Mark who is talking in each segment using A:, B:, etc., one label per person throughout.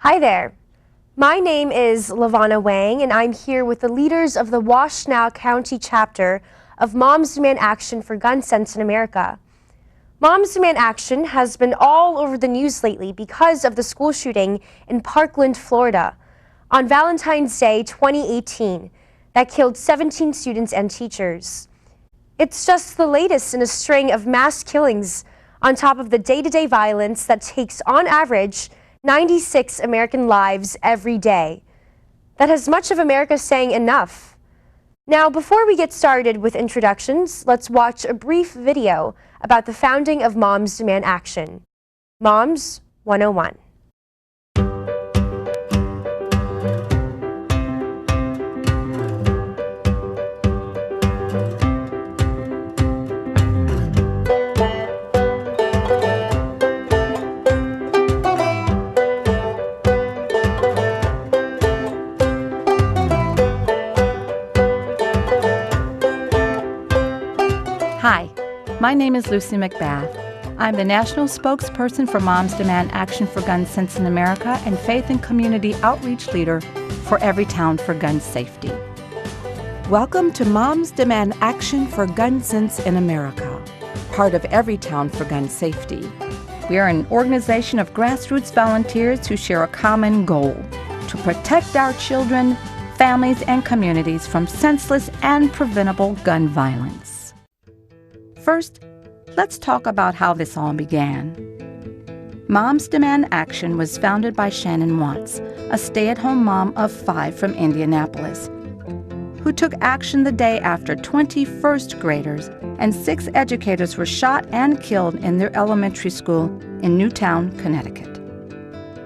A: Hi there. My name is Lavana Wang, and I'm here with the leaders of the Washtenaw County chapter of Moms Demand Action for Gun Sense in America. Moms Demand Action has been all over the news lately because of the school shooting in Parkland, Florida, on Valentine's Day 2018 that killed 17 students and teachers. It's just the latest in a string of mass killings on top of the day-to-day violence that takes, on average, 96 American lives every day. That has much of America saying enough. Now, before we get started with introductions, let's watch a brief video about the founding of Moms Demand Action. Moms 101.
B: Hi, my name is Lucy McBath. I'm the national spokesperson for Moms Demand Action for Gun Sense in America and Faith and Community Outreach Leader for Everytown for Gun Safety.
C: Welcome to Moms Demand Action for Gun Sense in America, part of Everytown for Gun Safety.
B: We are an organization of grassroots volunteers who share a common goal: to protect our children, families, and communities from senseless and preventable gun violence. First, let's talk about how this all began. Moms Demand Action was founded by Shannon Watts, a stay-at-home mom of 5 from Indianapolis, who took action the day after 20 first graders and 6 educators were shot and killed in their elementary school in Newtown, Connecticut.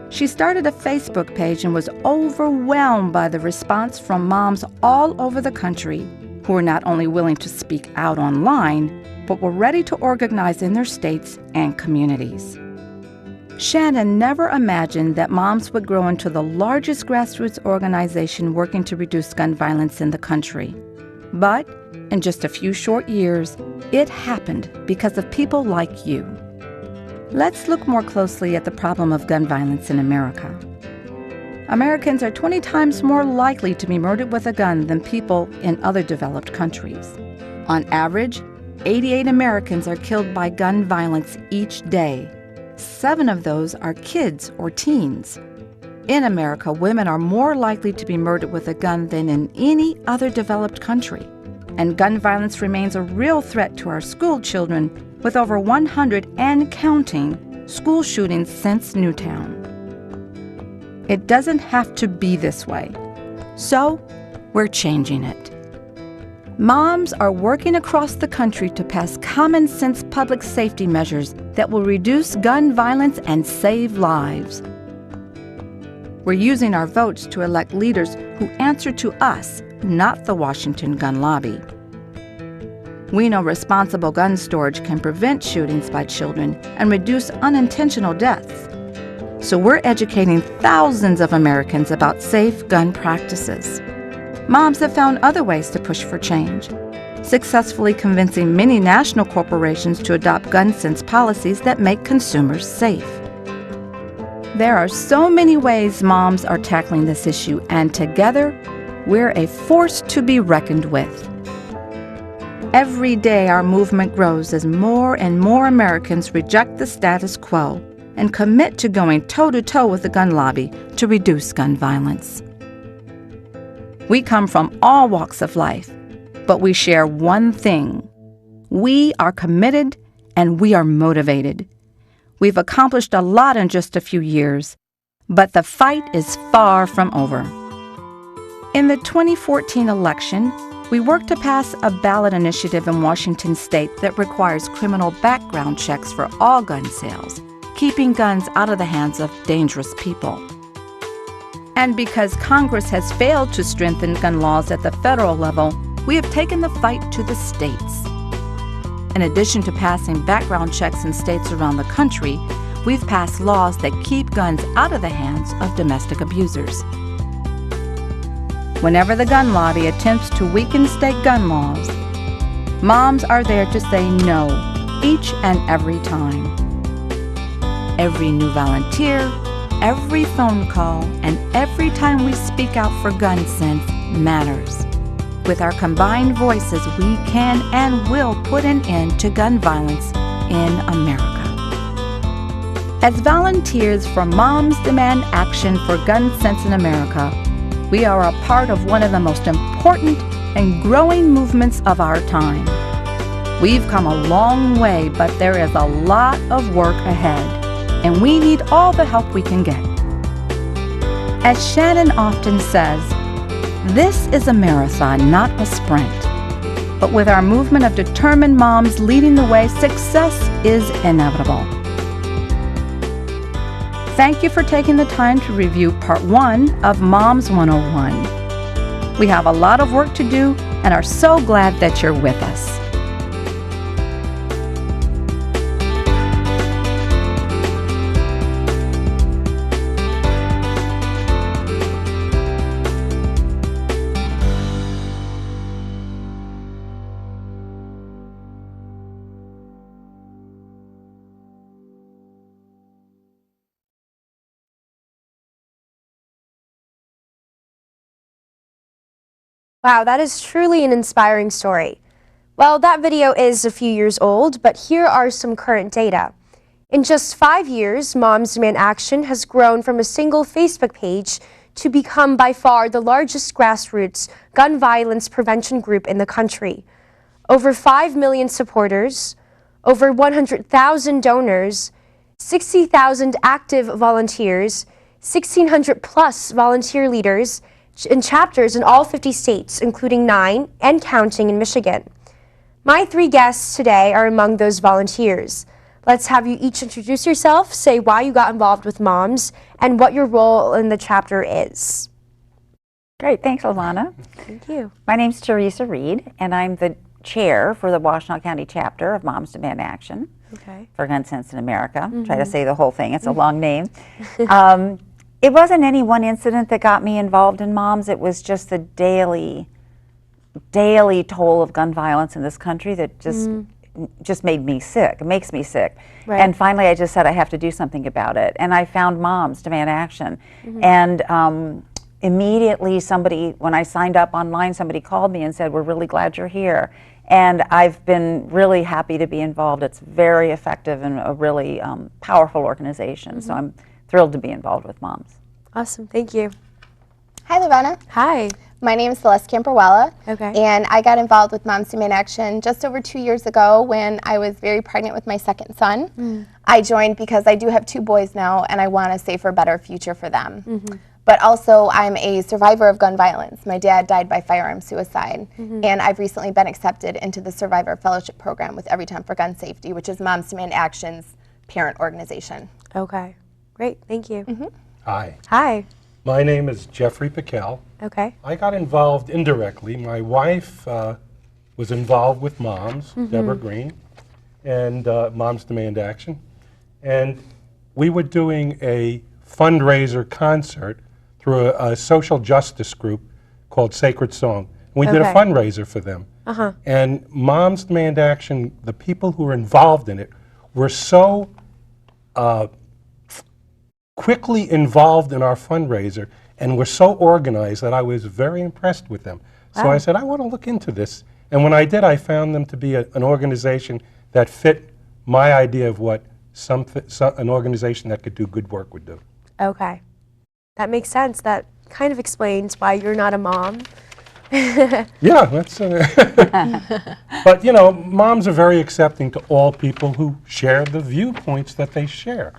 B: She started a Facebook page and was overwhelmed by the response from moms all over the country who were not only willing to speak out online, but were ready to organize in their states and communities. Shannon never imagined that moms would grow into the largest grassroots organization working to reduce gun violence in the country. But in just a few short years, it happened because of people like you. Let's look more closely at the problem of gun violence in America. Americans are 20 times more likely to be murdered with a gun than people in other developed countries. On average, 88 Americans are killed by gun violence each day. 7 of those are kids or teens. In America, women are more likely to be murdered with a gun than in any other developed country. And gun violence remains a real threat to our school children, with over 100 and counting school shootings since Newtown. It doesn't have to be this way. So, we're changing it. Moms are working across the country to pass common-sense public safety measures that will reduce gun violence and save lives. We're using our votes to elect leaders who answer to us, not the Washington gun lobby. We know responsible gun storage can prevent shootings by children and reduce unintentional deaths. So we're educating thousands of Americans about safe gun practices. Moms have found other ways to push for change, successfully convincing many national corporations to adopt gun sense policies that make consumers safe. There are so many ways moms are tackling this issue, and together, we're a force to be reckoned with. Every day, our movement grows as more and more Americans reject the status quo and commit to going toe-to-toe with the gun lobby to reduce gun violence. We come from all walks of life, but we share one thing. We are committed and we are motivated. We've accomplished a lot in just a few years, but the fight is far from over. In the 2014 election, we worked to pass a ballot initiative in Washington state that requires criminal background checks for all gun sales, keeping guns out of the hands of dangerous people. And because Congress has failed to strengthen gun laws at the federal level, we have taken the fight to the states. In addition to passing background checks in states around the country, we've passed laws that keep guns out of the hands of domestic abusers. Whenever the gun lobby attempts to weaken state gun laws, moms are there to say no each and every time. Every new volunteer, every phone call and every time we speak out for gun sense matters. With our combined voices, we can and will put an end to gun violence in America. As volunteers for Moms Demand Action for Gun Sense in America, we are a part of one of the most important and growing movements of our time. We've come a long way, but there is a lot of work ahead, and we need all the help we can get. As Shannon often says, this is a marathon, not a sprint. But with our movement of determined moms leading the way, success is inevitable. Thank you for taking the time to review Part 1 of Moms 101. We have a lot of work to do and are so glad that you're with us.
A: Wow, that is truly an inspiring story. Well, that video is a few years old, but here are some current data. In just 5 years, Moms Demand Action has grown from a single Facebook page to become by far the largest grassroots gun violence prevention group in the country. Over 5 million supporters, over 100,000 donors, 60,000 active volunteers, 1,600 plus volunteer leaders, in chapters in all 50 states, including 9 and counting in Michigan. My 3 guests today are among those volunteers. Let's have you each introduce yourself, say why you got involved with Moms, and what your role in the chapter is.
D: Great, thanks, Alana.
A: Thank you.
D: My name's Teresa Reed, and I'm the chair for the Washtenaw County chapter of Moms Demand Action for Gun Sense in America. Try to say the whole thing, it's a long name. It wasn't any one incident that got me involved in Moms. It was just the daily toll of gun violence in this country that just made me sick. It makes me sick.
A: Right.
D: And finally, I just said I have to do something about it. And I found Moms Demand Action. And immediately when I signed up online, somebody called me and said, "We're really glad you're here." And I've been really happy to be involved. It's very effective and a really powerful organization. So I'm thrilled to be involved with Moms.
A: Awesome, thank you.
E: Hi, Lavana.
A: Hi.
E: My name is Celeste Camperwella.
A: Okay.
E: And I got involved with Moms Demand Action just over 2 years ago when I was very pregnant with my second son. I joined because I do have 2 boys now and I want a safer, better future for them. But also I'm a survivor of gun violence. My dad died by firearm suicide. And I've recently been accepted into the Survivor Fellowship Program with Everytown for Gun Safety, which is Moms Demand Action's parent organization.
A: Okay, great, thank you.
F: Hi,
A: Hi.
F: my name is Jeffrey Piquel.
A: Okay.
F: I got involved indirectly. My wife was involved with Moms, Deborah Green, and Moms Demand Action. And we were doing a fundraiser concert through a social justice group called Sacred Song. And we did a
A: Okay.
F: fundraiser for them. And Moms Demand Action, the people who were involved in it, were so quickly involved in our fundraiser and were so organized that I was very impressed with them. So I said, I want to look into this. And when I did, I found them to be an organization that fit my idea of what an organization that could do good work would do.
A: Okay. That makes sense. That kind of explains why you're not a mom.
F: Yeah, that's. But you know, moms are very accepting to all people who share the viewpoints that they share.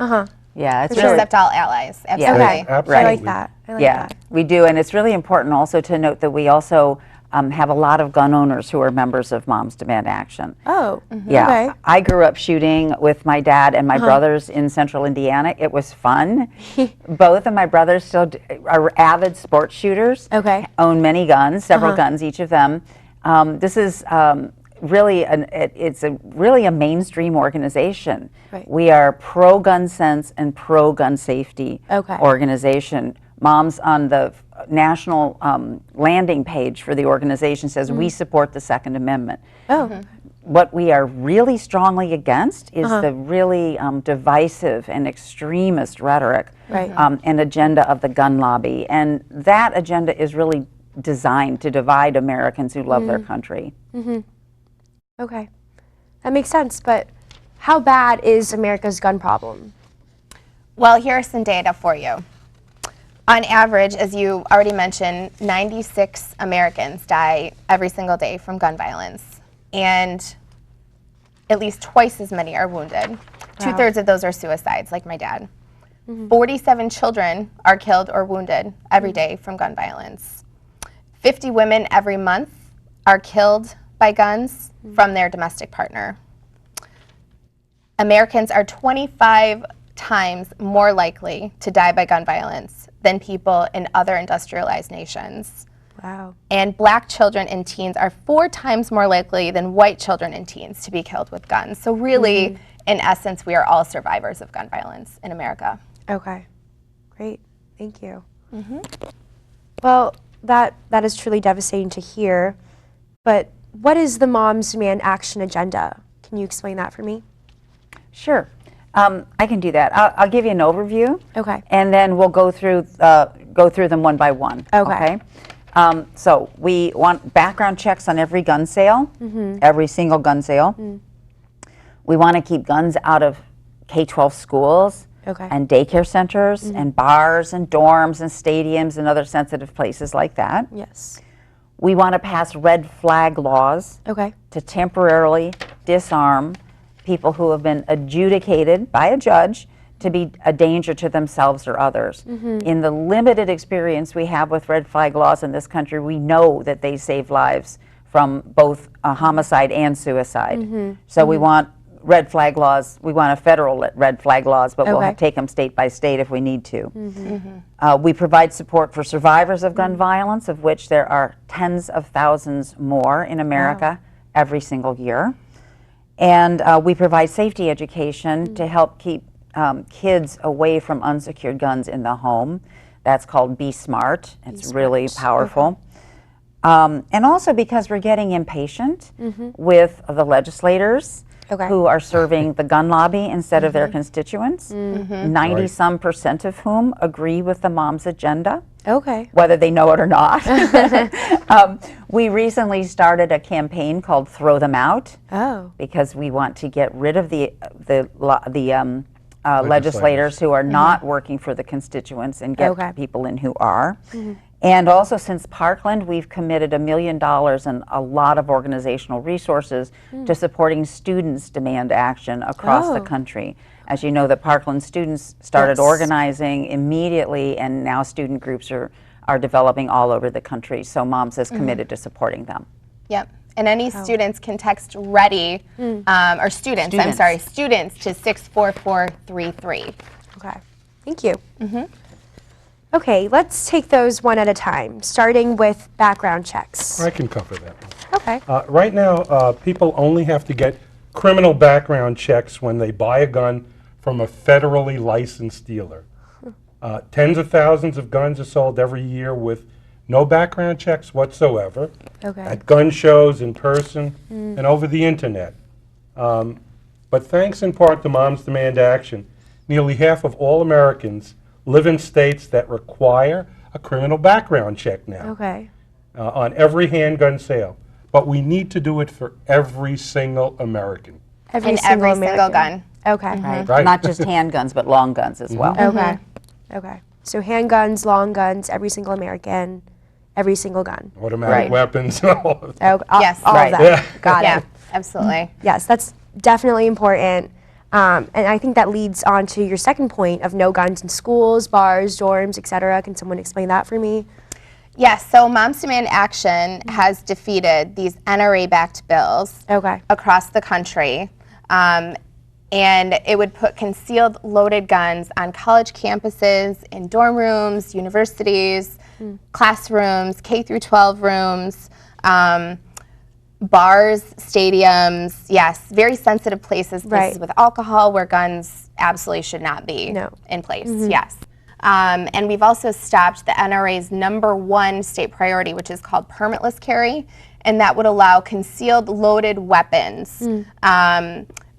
D: Yeah, it's
E: We
D: really
E: accept all allies,
D: Yeah.
E: absolutely.
A: Okay.
F: Absolutely.
A: I like that. I like
D: yeah,
A: that.
D: we do, and it's really important also to note that we also have a lot of gun owners who are members of Moms Demand Action.
A: Oh,
D: Yeah,
A: okay.
D: I grew up shooting with my dad and my brothers in central Indiana. It was fun. Both of my brothers still are avid sports shooters.
A: Okay.
D: Own many guns, several guns each of them. This is really it's really a mainstream organization.
A: Right.
D: We are pro-gun sense and pro-gun safety
A: Okay.
D: organization. Moms on the national landing page for the organization says we support the Second Amendment.
A: Oh,
D: what we are really strongly against is the really divisive and extremist rhetoric and agenda of the gun lobby. And that agenda is really designed to divide Americans who love their country.
A: Okay, that makes sense, but how bad is America's gun problem?
E: Well, here are some data for you. On average, as you already mentioned, 96 Americans die every single day from gun violence, and at least twice as many are wounded. Wow. 2/3 of those are suicides, like my dad. 47 children are killed or wounded every day from gun violence. 50 women every month are killed by guns from their domestic partner. Americans are 25 times more likely to die by gun violence than people in other industrialized nations.
A: Wow.
E: And black children and teens are 4 times more likely than white children and teens to be killed with guns. So really, in essence, we are all survivors of gun violence in America.
A: Okay, great, thank you. Well, that is truly devastating to hear, but what is the Moms Demand Action agenda? Can you explain that for me?
D: Sure. I can do that. I'll give you an overview.
A: Okay.
D: And then we'll go through them one by one.
A: Okay.
D: So we want background checks on every gun sale, every single gun sale. We want to keep guns out of K-12 schools and daycare centers and bars and dorms and stadiums and other sensitive places like that.
A: Yes.
D: We want to pass red flag laws to temporarily disarm people who have been adjudicated by a judge to be a danger to themselves or others. In the limited experience we have with red flag laws in this country, we know that they save lives from both homicide and suicide. So we want red flag laws. We want a federal red flag laws, but we'll take them state by state if we need to. We provide support for survivors of gun violence, of which there are tens of thousands more in America every single year. And we provide safety education to help keep kids away from unsecured guns in the home. That's called Be Smart. It's really powerful. And also because we're getting impatient with the legislators who are serving the gun lobby instead of their constituents, 90-some% of whom agree with the Moms agenda. Whether they know it or not. We recently started a campaign called Throw Them Out because we want to get rid of the legislators who are not working for the constituents and get people in who are. And also, since Parkland, we've committed $1 million and a lot of organizational resources to supporting students' demand action across the country. As you know, the Parkland students started organizing immediately, and now student groups are developing all over the country. So Moms is committed to supporting them.
E: Yep. And any students can text READY, or students to 64433.
A: Okay, thank you. Okay, let's take those one at a time, starting with background checks.
F: I can cover that.
A: Okay.
F: Right now, people only have to get criminal background checks when they buy a gun from a federally licensed dealer. Tens of thousands of guns are sold every year with no background checks whatsoever at gun shows, in person, and over the internet. But thanks in part to Moms Demand Action, nearly half of all Americans live in states that require a criminal background check now on every handgun sale. But we need to do it for every single American.
E: Every single gun.
D: Right. Not just handguns, but long guns as well.
A: Okay. So handguns, long guns, every single American, every single gun.
F: Automatic weapons, all of that.
E: Yes.
A: All of that. Got it.
E: Absolutely.
A: Yes, that's definitely important. And I think that leads on to your second point of no guns in schools, bars, dorms, etc. Can someone explain that for me?
E: Yes, so Moms Demand Action has defeated these NRA-backed bills across the country. And it would put concealed loaded guns on college campuses, in dorm rooms, universities, classrooms, K through 12 rooms, bars, stadiums, yes, very sensitive places, places with alcohol where guns absolutely should not be in place, yes. And we've also stopped the NRA's #1 state priority, which is called permitless carry, and that would allow concealed loaded weapons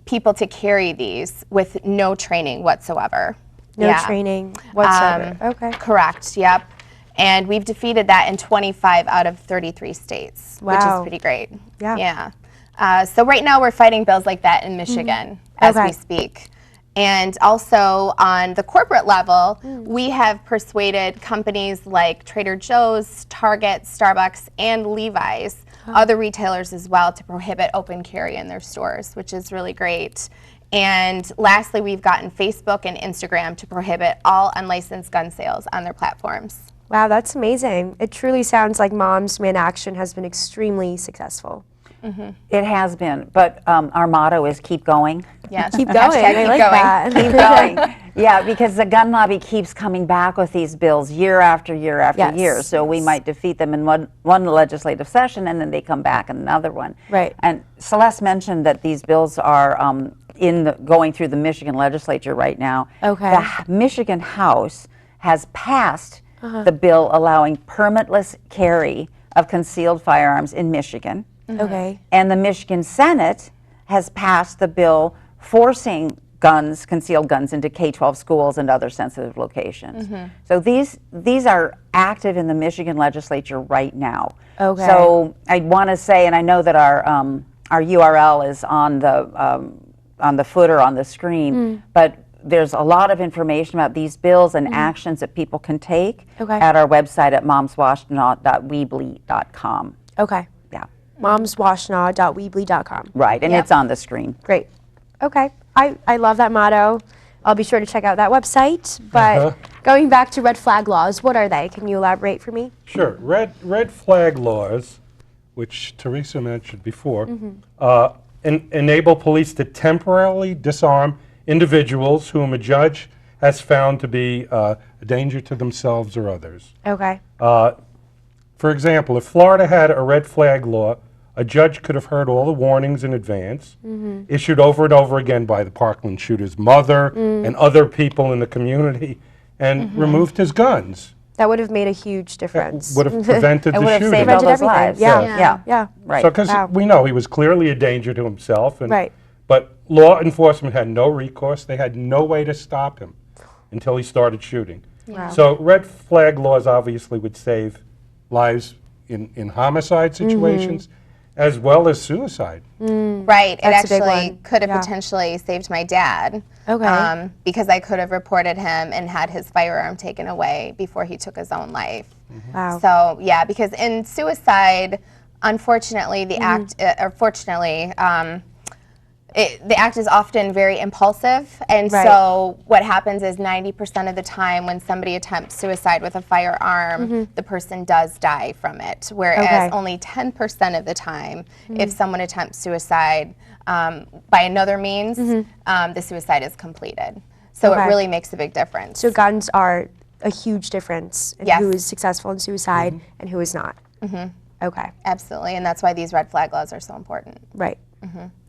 E: people to carry these with no training whatsoever.
A: No training whatsoever. Okay.
E: Correct, yep. And we've defeated that in 25 out of 33 states, which is pretty great.
A: Yeah.
E: So right now we're fighting bills like that in Michigan as we speak. And also on the corporate level, we have persuaded companies like Trader Joe's, Target, Starbucks, and Levi's, other retailers as well, to prohibit open carry in their stores, which is really great. And lastly, we've gotten Facebook and Instagram to prohibit all unlicensed gun sales on their platforms.
A: Wow, that's amazing. It truly sounds like Moms Demand Action has been extremely successful.
D: It has been, but our motto is keep going.
E: Yeah,
A: Keep going. I like that.
D: Keep going. Yeah, because the gun lobby keeps coming back with these bills year after year after year. So we might defeat them in one legislative session, and then they come back in another one.
A: Right.
D: And Celeste mentioned that these bills are going through the Michigan legislature right now.
A: Okay.
D: The Michigan House has passed the bill allowing permitless carry of concealed firearms in Michigan.
A: Okay.
D: And the Michigan Senate has passed the bill forcing concealed guns into K-12 schools and other sensitive locations. So these are active in the Michigan legislature right now.
A: Okay.
D: So I want to say, and I know that our URL is on the footer on the screen, but there's a lot of information about these bills and actions that people can take at our website at momswashnaw.weebly.com.
A: Okay.
D: Yeah.
A: momswashnaw.weebly.com.
D: Right, and it's on the screen.
A: Great. Okay. I love that motto. I'll be sure to check out that website. But going back to red flag laws, what are they? Can you elaborate for me?
F: Sure. Red flag laws, which Teresa mentioned before, enable police to temporarily disarm individuals whom a judge has found to be a danger to themselves or others.
A: Okay.
F: For example, if Florida had a red flag law, a judge could have heard all the warnings in advance, issued over and over again by the Parkland shooter's mother and other people in the community, and removed his guns.
A: That would have made a huge difference.
F: Would have prevented the
D: It would have
F: shooting.
D: saved all
A: Prevented
D: those
A: everything.
D: lives.
A: Yeah.
D: Right.
F: So, because we know he was clearly a danger to himself, and,
A: Right.
F: but law enforcement had no recourse. They had no way to stop him until he started shooting. So red flag laws obviously would save lives in homicide situations as well as suicide.
E: Right.
A: That's a
E: it
A: big
E: actually
A: one.
E: could have
A: Yeah.
E: potentially saved my dad.
A: Okay.
E: Because I could have reported him and had his firearm taken away before he took his own life.
A: Wow.
E: So, yeah, because in suicide, unfortunately, the act, or fortunately, the act is often very impulsive, and
A: Right.
E: so what happens is 90% of the time when somebody attempts suicide with a firearm, the person does die from it, whereas
A: Okay.
E: only 10% of the time, if someone attempts suicide by another means, the suicide is completed. So
A: Okay.
E: it really makes a big difference.
A: So guns are a huge difference in
E: Yes.
A: who is successful in suicide and who is not. Okay.
E: Absolutely, and that's why these red flag laws are so important.
A: Right.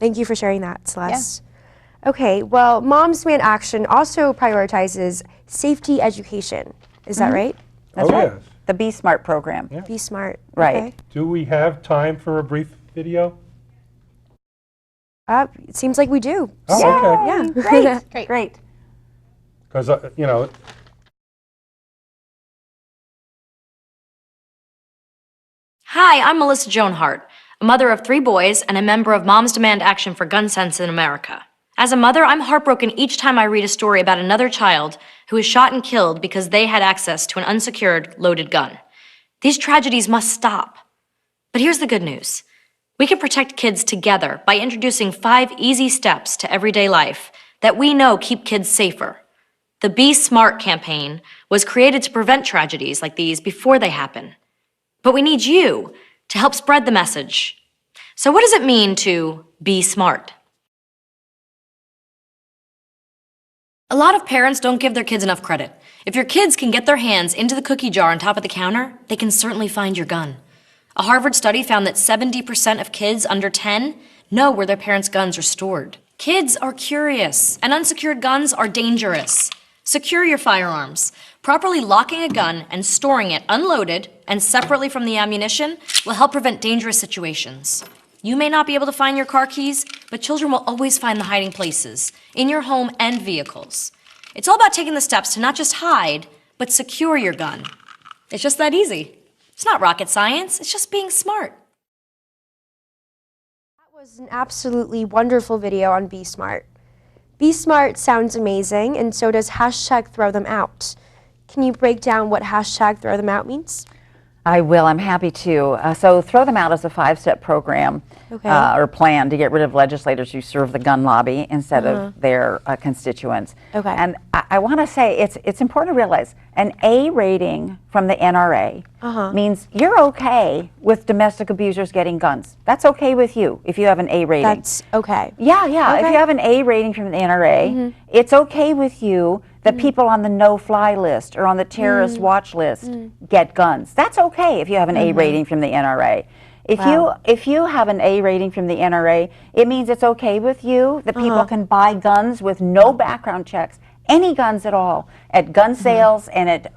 A: Thank you for sharing that, Celeste. Okay, well, Moms Demand Action also prioritizes safety education. Is that right?
D: That's
F: Oh,
D: right.
F: yes.
D: The Be Smart program.
A: Be smart.
D: Right.
A: Okay.
F: Do we have time for a brief video?
A: It seems like we do.
F: Oh, okay.
A: Yeah.
D: Great. Great.
F: Because, you know,
G: Hi, I'm Melissa Joan Hart, a mother of 3 boys and a member of Moms Demand Action for Gun Sense in America. As a mother, I'm heartbroken each time I read a story about another child who is shot and killed because they had access to an unsecured, loaded gun. These tragedies must stop. But here's the good news. We can protect kids together by introducing 5 easy steps to everyday life that we know keep kids safer. The Be Smart campaign was created to prevent tragedies like these before they happen. But we need you to help spread the message. So what does it mean to be smart? A lot of parents don't give their kids enough credit. If your kids can get their hands into the cookie jar on top of the counter, they can certainly find your gun. A Harvard study found that 70% of kids under 10 know where their parents' guns are stored. Kids are curious, and unsecured guns are dangerous. Secure your firearms. Properly locking a gun and storing it unloaded and separately from the ammunition will help prevent dangerous situations. You may not be able to find your car keys, but children will always find the hiding places in your home and vehicles. It's all about taking the steps to not just hide, but secure your gun. It's just that easy. It's not rocket science, it's just being smart.
A: That was an absolutely wonderful video on Be Smart. Be Smart sounds amazing, and so does hashtag Throw Them Out. Can you break down what hashtag Throw Them Out means?
D: I will. I'm happy to. So Throw Them Out is a 5-step program or plan to get rid of legislators who serve the gun lobby instead of their constituents. And I want to say it's important to realize an A rating from the NRA means you're okay with domestic abusers getting guns. That's okay with you if you have an A rating.
A: That's okay.
D: Yeah. If you have an A rating from the NRA, it's okay with you that people on the no-fly list or on the terrorist watch list get guns. That's okay if you have an A rating from the NRA. If you have an A rating from the NRA, it means it's okay with you that people can buy guns with no background checks, any guns at all, at gun sales and at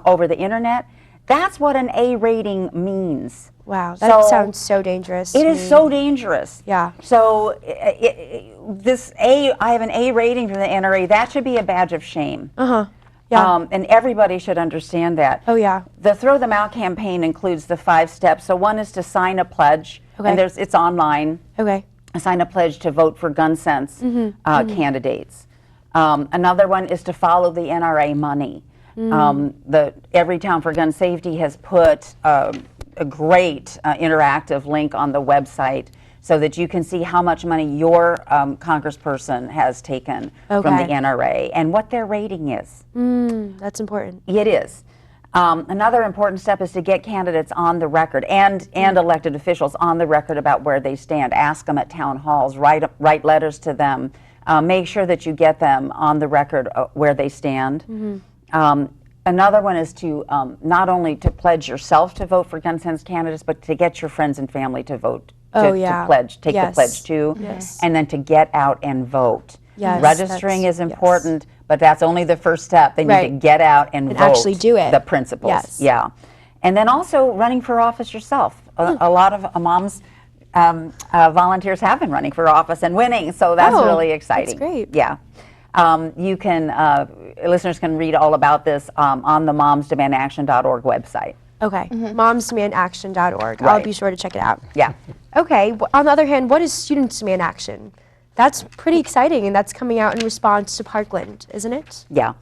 D: over the internet. That's what an A rating means.
A: Wow, that sounds so dangerous.
D: It is so dangerous.
A: Yeah.
D: So I have an A rating from the NRA. That should be a badge of shame.
A: Yeah.
D: And everybody should understand that.
A: Oh, yeah.
D: The Throw Them Out campaign includes the 5 steps. So one is to sign a pledge, and it's online. Sign a pledge to vote for gun sense candidates. Another one is to follow the NRA money. Every Town for Gun Safety has put a great interactive link on the website so that you can see how much money your congressperson has taken from the NRA and what their rating is.
A: That's important.
D: It is. Another important step is to get candidates on the record and elected officials on the record about where they stand. Ask them at town halls, write letters to them, make sure that you get them on the record where they stand. Another one is to not only to pledge yourself to vote for gun sense candidates, but to get your friends and family to vote, to pledge, take the pledge too, and then to get out and vote. Registering is important, but that's only the first step. They need to get out and vote.
A: Actually do it.
D: The principles. Yeah. And then also running for office yourself. A lot of moms, volunteers have been running for office and winning, so that's really exciting.
A: That's great.
D: Yeah. You can, listeners can read all about this on the momsdemandaction.org website.
A: momsdemandaction.org. I'll be sure to check it out.
D: Yeah.
A: Okay, on the other hand, what is Students Demand Action? That's pretty exciting, and that's coming out in response to Parkland, isn't it?
D: Yeah,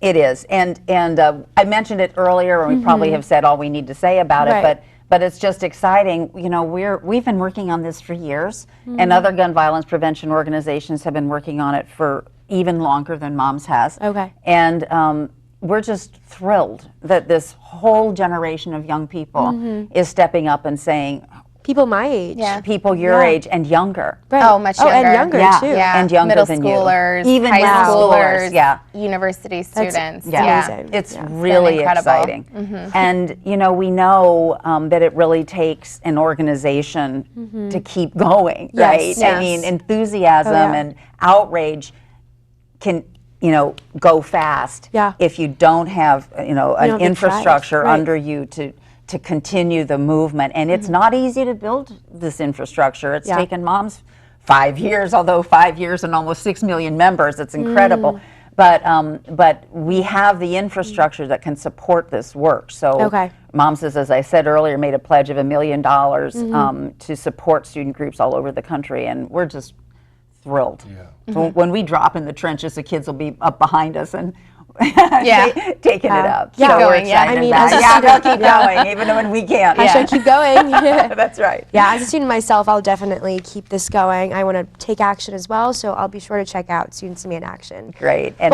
D: it is. And I mentioned it earlier, and we probably have said all we need to say about it, but it's just exciting. You know, we've been working on this for years, and other gun violence prevention organizations have been working on it for even longer than Moms has. And we're just thrilled that this whole generation of young people is stepping up and saying,
A: people my age.
D: People your age and younger.
E: Oh, much younger.
A: And younger too.
D: And younger
E: Middle
D: than
E: schoolers,
D: you. Even
E: high schoolers,
D: schoolers,
E: university students.
A: Amazing.
D: It's really exciting. And you know, we know that it really takes an organization to keep going, right? I mean, enthusiasm and outrage can, you know, go fast if you don't have, you know, an infrastructure under you to continue the movement. And it's not easy to build this infrastructure. It's taken Moms 5 years, although 5 years and almost 6 million members, it's incredible. But we have the infrastructure that can support this work. So Moms has, as I said earlier, made a pledge of $1 million to support student groups all over the country, and we're just thrilled. So when we drop in the trenches, the kids will be up behind us and taking it up.
E: Keep going,
A: I mean,
D: they'll keep going, even when we can't.
A: I should keep going.
D: That's right.
A: Yeah, as a student myself, I'll definitely keep this going. I want to take action as well, so I'll be sure to check out Students Demand Action.
D: Great. And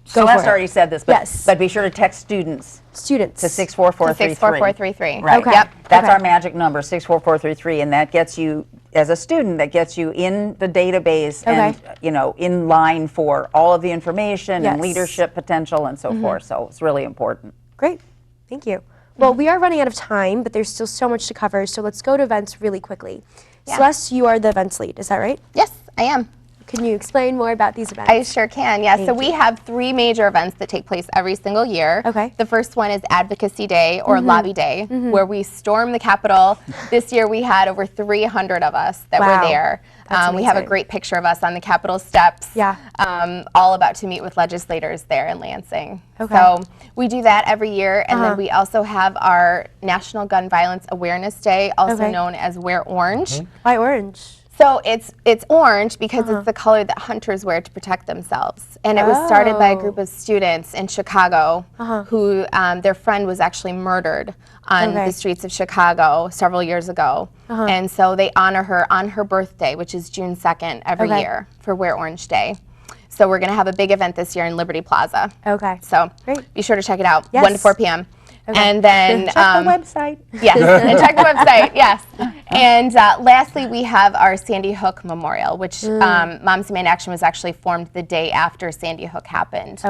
D: Celeste already said this, but be sure to text students to 64433.
E: 64433.
D: Right. That's our magic number, 64433, and that gets you, as a student, that gets you in the database and, you know, in line for all of the information and leadership potential and so forth. So it's really important.
A: Great. Thank you. Well, we are running out of time, but there's still so much to cover, so let's go to events really quickly. Celeste, you are the events lead, is that right?
E: Yes, I am.
A: Can you explain more about these events?
E: I sure can, yeah. So we have 3 major events that take place every single year.
A: Okay.
E: The first one is Advocacy Day or Lobby Day, where we storm the Capitol. This year we had over 300 of us that were there. We have a great picture of us on the Capitol steps, all about to meet with legislators there in Lansing.
A: Okay.
E: So we do that every year, and then we also have our National Gun Violence Awareness Day, also known as Wear Orange.
A: Why orange?
E: So it's orange because it's the color that hunters wear to protect themselves. And it was started by a group of students in Chicago who their friend was actually murdered on the streets of Chicago several years ago. And so they honor her on her birthday, which is June 2nd every year for Wear Orange Day. So we're going to have a big event this year in Liberty Plaza.
A: Okay.
E: So be sure to check it out, 1 to 4 p.m.
A: Okay.
E: And then
D: check the website.
E: Yes, and check the website. Yes, and lastly, we have our Sandy Hook Memorial, which Moms Demand Action was actually formed the day after Sandy Hook happened.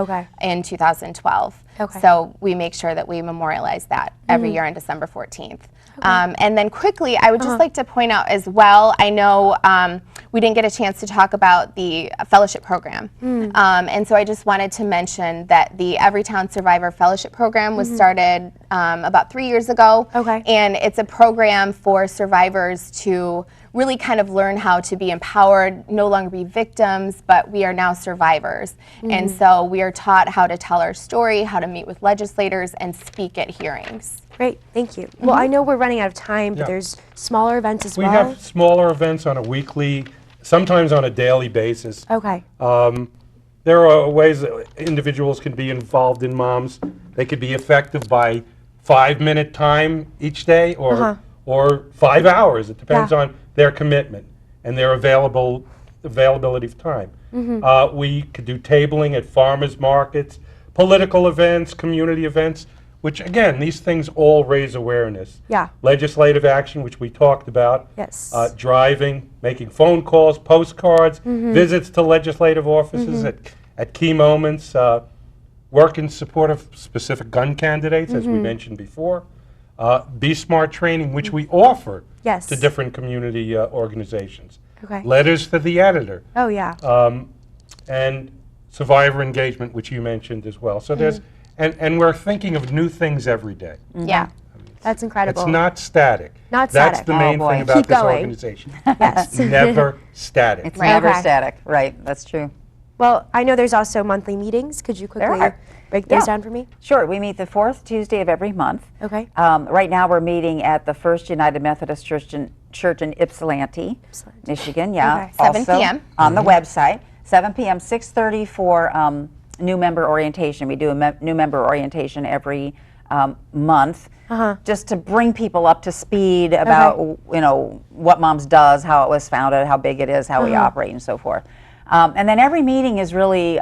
E: In 2012. So we make sure that we memorialize that every year on December 14th. And then quickly, I would just like to point out as well, I know we didn't get a chance to talk about the fellowship program. And so I just wanted to mention that the Everytown Survivor Fellowship Program was started about 3 years ago. And it's a program for survivors to really kind of learn how to be empowered, no longer be victims, but we are now survivors. And so we are taught how to tell our story, how to meet with legislators, and speak at hearings.
A: Great, thank you. Well, I know we're running out of time, but there's smaller events as well.
F: We have smaller events on a weekly, sometimes on a daily basis.
A: Okay.
F: There are ways that individuals can be involved in moms. They could be effective by 5-minute time each day or 5 hours. It depends on their commitment and their availability of time. We could do tabling at farmers markets, political events, community events, which again, these things all raise awareness. Legislative action, which we talked about. Driving, making phone calls, postcards, visits to legislative offices at key moments, work in support of specific gun candidates, as we mentioned before. Be Smart training, which we offer to different community organizations. Letters to the editor. And survivor engagement, which you mentioned as well. So there's, and we're thinking of new things every day.
A: That's incredible.
F: It's not static.
A: Not
F: That's
A: static.
F: the main thing about
A: Keep
F: this
A: going.
F: organization. It's never static.
D: It's never static, right, that's true.
A: Well, I know there's also monthly meetings. Could you quickly break those down for me?
D: Sure, we meet the 4th Tuesday of every month. Right now we're meeting at the First United Methodist Church in Ypsilanti, Michigan,
E: 7 p.m.
D: on the website. 7 p.m., 6:30 for new member orientation. We do a new member orientation every month, just to bring people up to speed about you know what Moms does, how it was founded, how big it is, how we operate, and so forth. And then every meeting is really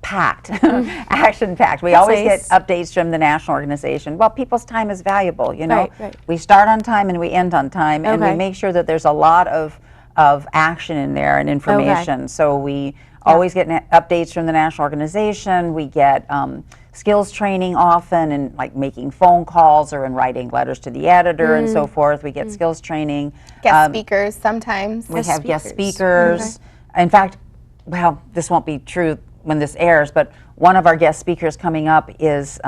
D: packed, action-packed. We always get updates from the national organization. Well, people's time is valuable, you know. We start on time and we end on time, and we make sure that there's a lot of action in there and information. So we always get updates from the national organization. We get skills training often, and like making phone calls or in writing letters to the editor and so forth. We get skills training.
E: Guest speakers sometimes.
D: We have guest speakers. In fact, well, this won't be true when this airs, but one of our guest speakers coming up is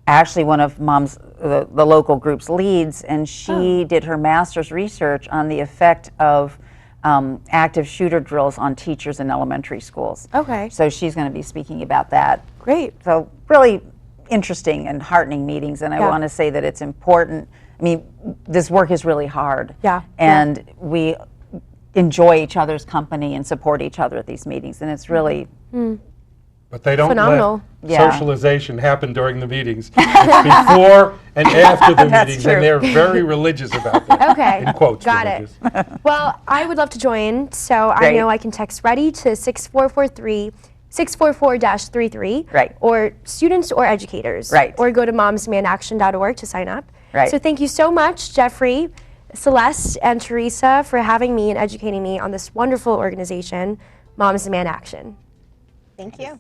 D: actually one of Mom's, the local group's leads, and she did her master's research on the effect of active shooter drills on teachers in elementary schools. So she's going to be speaking about that.
A: Great.
D: So really interesting and heartening meetings, and I want to say that it's important. I mean, this work is really hard. And we enjoy each other's company and support each other at these meetings, and it's really
F: But they don't
A: phenomenal.
F: let socialization happen during the meetings. It's before and after the meetings, and they're very religious about that. In quotes,
A: got
F: religious.
A: it. Well, I would love to join, so I know I can text READY to 6444-33, or students or educators, or go to momsdemandaction.org to sign up. So thank you so much, Jeffrey, Celeste, and Teresa, for having me and educating me on this wonderful organization, Moms Demand Action.
E: Thank you.